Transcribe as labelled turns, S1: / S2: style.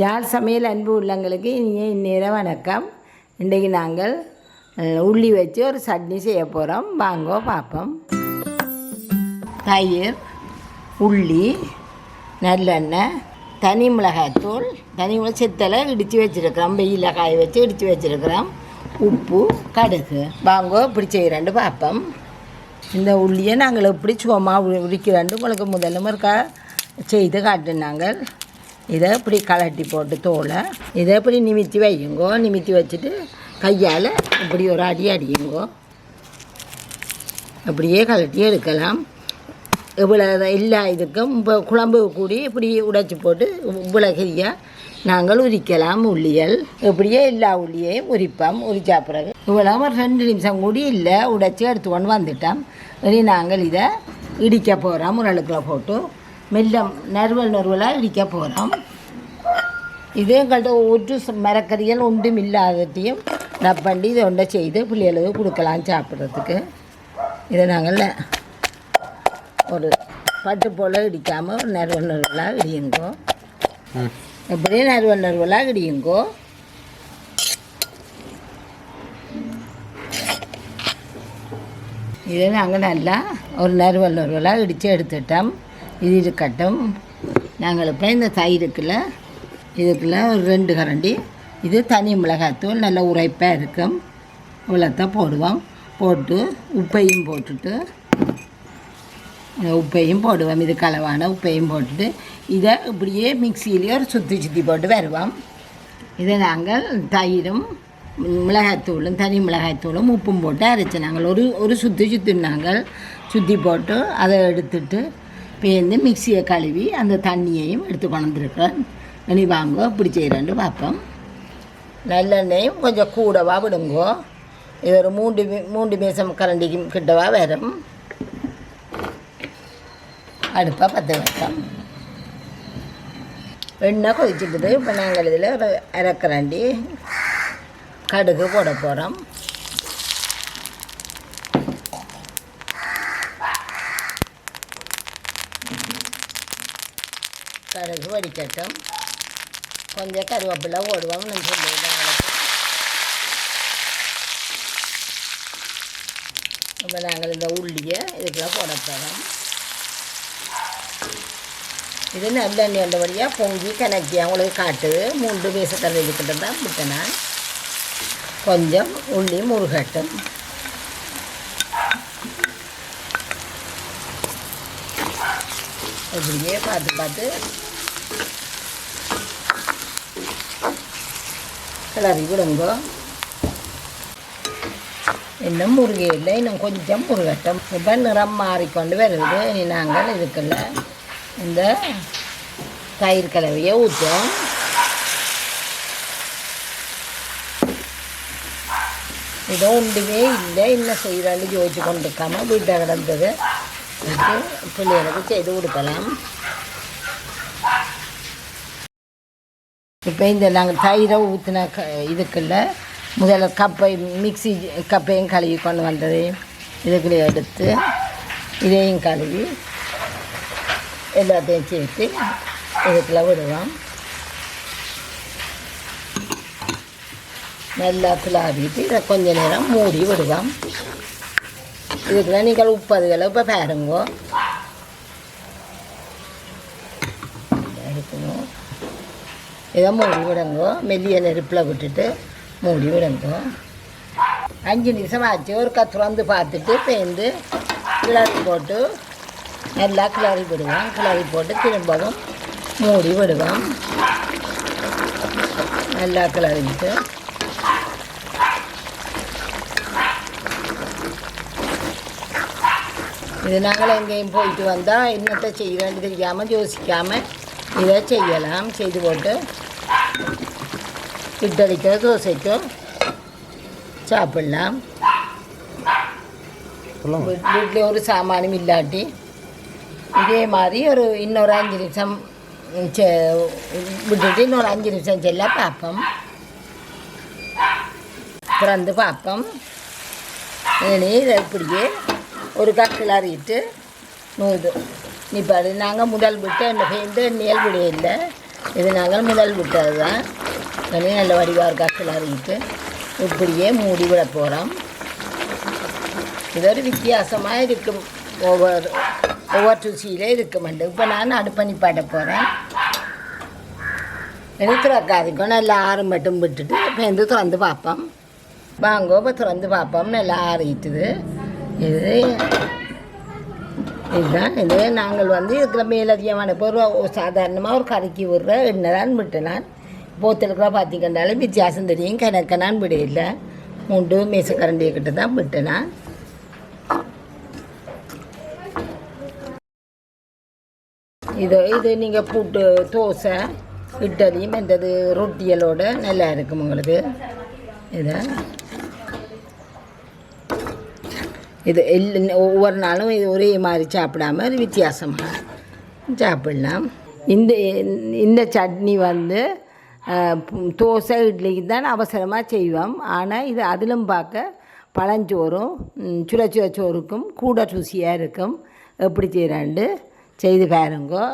S1: யாழ் சமையல் அன்பு உள்ளங்களுக்கு இனிய இந்நேரம் வணக்கம். இன்றைக்கு நாங்கள் உள்ளி வச்சு ஒரு சட்னி செய்ய போகிறோம். வாங்கோ பார்ப்போம். தயிர், உள்ளி, நல்லெண்ணெய், தனி மிளகாய்த்தூள், தனி மிளகாய் செத்தலை இடித்து வச்சுருக்கிறோம். வெயிலில் காய வச்சு இடித்து வச்சுருக்கிறோம். உப்பு, கடுகு. வாங்கோ இப்படி செய்கிறேன்னு பார்ப்போம். இந்த உள்ளியை நாங்கள் எப்படி சும்மா உரிக்கிறோண்டு உங்களுக்கு முதல்ல இருக்கா செய்து காட்டுனாங்கள். இதை இப்படி கலட்டி போட்டு தோலை இதை இப்படி நிமித்தி வையுங்கோ. நிமித்தி வச்சுட்டு கையால் இப்படி ஒரு அடி அடியுங்கோ. அப்படியே கலட்டி எடுக்கலாம். இவ்வளோ எல்லா இதுக்கும் இப்போ குழம்பு கூடி இப்படி உடைச்சி போட்டு இவ்வளோ கரியாக நாங்கள் உரிக்கலாம். உள்ளியல் இப்படியே எல்லா உள்ளியையும் உரிப்போம். உரிச்சா பிறகு இவ்வளோ ஒரு 2 நிமிஷம் கூடி இல்லை உடைச்சி எடுத்துக்கொண்டு வந்துட்டோம். இனி நாங்கள் இதை இடிக்க போகிறோம். ஒரு அழுக்கில் போட்டு மெல்லம் நறுவலாக இடிக்க போகிறோம். இதே எங்கள்கிட்ட ஒரு மரக்கறிகள் ஒன்றும் இல்லாததையும் நப்பண்டி இதை ஒன்றை செய்து பிள்ளைகளுக்கு கொடுக்கலாம் சாப்பிட்றதுக்கு. இதை நாங்கள் ஒரு பட்டு போல் இடிக்காமல் ஒரு நறுவலாக இடியுங்கோ. எப்படியே நறுவலாக இடியுங்கோ. இதை நாங்கள் நல்லா ஒரு நறுவலாக இடித்து எடுத்துட்டோம். இது இருக்கட்டும். நாங்கள் இப்போ இந்த தயிருக்குள்ள இதுக்குள்ள ஒரு 2 கரண்டி இது தனி மிளகாய்த்தூள் நல்ல உரைப்பாக இருக்கும். இவ்வளோத்தான் போடுவோம். போட்டு உப்பையும் போட்டுட்டு உப்பையும் போடுவோம். இது கலவான உப்பையும் போட்டுட்டு இதை இப்படியே மிக்சியிலேயே ஒரு சுற்றி போட்டு வருவோம். இதை நாங்கள் தயிரும் மிளகாய்த்தூளும் தனி மிளகாய்த்தூளும் உப்பும் போட்டு அரைச்சி நாங்கள் ஒரு சுற்றி நாங்கள் சுற்றி போட்டு அதை எடுத்துட்டு பேர்ந்து மிக்சியை கழுவி அந்த தண்ணியையும் எடுத்து கொண்டுருக்கேன். இனி வாங்கோ இப்படி செய்கிறேன்னு பார்ப்போம். நல்லெண்ணெயும் கொஞ்சம் கூடவா விடுங்கோ. இது ஒரு 3 மேசம் கரண்டிக்கு கிட்டவா வரும். அடுப்பை பற்ற வைப்போம். எண்ணெய் கொதிச்சுட்டுது. இப்போ நாங்கள் இதில் ஒரு 1/2 கரண்டி கடுகு போட போகிறோம். கடுகு வடிக்கட்டும். கொஞ்சம் கருவேப்பிலை போடுவோம். நம்ம சொல்லுவோம். இப்போ நாங்கள் இந்த உள்ளியை இதுக்கெல்லாம் போட போகிறோம். இது நல்லெண்ணெய் அந்த வழியாக பொங்கி கணக்கி அவங்களுக்கு காட்டுது. 3 மேசக்கரண்டி கிட்ட தான் விட்டேன். கொஞ்சம் உள்ளி முருகட்டும். இப்படியே பார்த்து கிளறி விடுங்கோ. இன்னும் முருகையில் இன்னும் கொஞ்சம் முருகட்டும். இப்போ நிறம் மாறிக்கொண்டு வருது. இனி நாங்கள் இதுக்குள்ள இந்த தயிர் கலவையை ஊற்றுவோம். இதோ ஒன்றுமே இல்லை இன்னும் செய்கிறாண்டு யோசிச்சு கொண்டு இருக்காமல் வீட்டை கிடந்தது பிள்ளைகளுக்கு செய்து கொடுக்கலாம். இப்போ இந்த நாங்கள் தயிரை ஊற்றின இதுக்குள்ள முதல்ல மிக்சி கப்பையும் கழுவி கொண்டு வந்தது இதுக்குள்ளே எடுத்து இதையும் கழுவி எல்லாத்தையும் சேர்த்து இதுக்குள்ள விடுவோம். நல்லா கிளாவிட்டு இதை கொஞ்ச நேரம் மூடி விடுவோம். இதுக்குள்ள நீங்கள் உப்பதுகளை இப்போ பாருங்கோ. இருக்கணும். இதை மூடி விடுங்கோ. மெல்லிய நெருப்பில் விட்டுட்டு மூடி விடுங்கோ. 5 நிமிஷம் ஆச்சு. ஒரு கத்துறந்து பார்த்துட்டு பேர்ந்து கிளறி போட்டு நல்லா கிளறி விடுவோம். கிளறி போட்டு திரும்பவும் மூடி விடுவோம். நல்லா கிளறிட்டு இது நாங்கள் எங்கேயும் போயிட்டு வந்தால் என்னத்தை செய்கிறேன்னு தெரியாமல் யோசிக்காமல் இதை செய்யலாம். செய்து போட்டு இட்டடிக்கோ தோசைக்கோ சாப்பிடலாம். வீட்டில் ஒரு சாமானும் இல்லாட்டி இதே மாதிரி இன்னொரு 5 நிமிஷம் விட்டுட்டு இன்னொரு 5 நிமிஷம் செல்ல பார்ப்போம். திறந்து பார்ப்போம். இனி இதை இப்படியே ஒரு கிளறிட்டு நூது நிப்பாடு. நாங்கள் முதல் விட்டு என்ன பேருந்து எண்ணெயல் விட இல்லை. இது நாங்கள் முதல் விட்டது தான். நல்ல வடிவாக இருக்கா கிளறிட்டு இப்படியே மூடி விட போகிறோம். இது ஒரு வித்தியாசமாக இருக்கும். ஒவ்வொரு ருசியிலே இருக்க மாட்டேன். இப்போ நான் அடுப்பணி பாட்ட போகிறேன். திறக்காதிக்கும் நல்லா ஆறு மட்டும் விட்டுட்டு இப்போ வந்து திறந்து பார்ப்போம். வாங்கோ இப்போ திறந்து பார்ப்போம். நல்லா ஆறிட்டுது. இதுதான் இது. நாங்கள் வந்து இருக்கிற மேலதிகமான பொருள் சாதாரணமாக ஒரு கறிக்கு விடுற எண்ணெய் தான் விட்டுனான். போத்தலுக்குள்ள பார்த்திங்கன்னாலும் வித்தியாசம் தெரியும். கணக்கனான் விட இல்லை. 3 மேசக்கரண்டியை கிட்ட தான் விட்டுனான். இது நீங்கள் புட்டு, தோசை, இட்லி மற்றது ரொட்டியலோடு நல்லா இருக்கும் உங்களுக்கு. இது ஒவ்வொரு நாளும் இது ஒரே மாதிரி சாப்பிடாம இது வித்தியாசமாக சாப்பிடலாம். இந்த சட்னி வந்து தோசை இட்லிக்கு தான் அவசரமாக செய்வோம். ஆனால் இது அதிலும் பார்க்க பழஞ்சோறும் சுட சோறுக்கும் கூட ருசியாக இருக்கும். எப்படி செய்கிறாண்டு செய்து பாருங்கோ.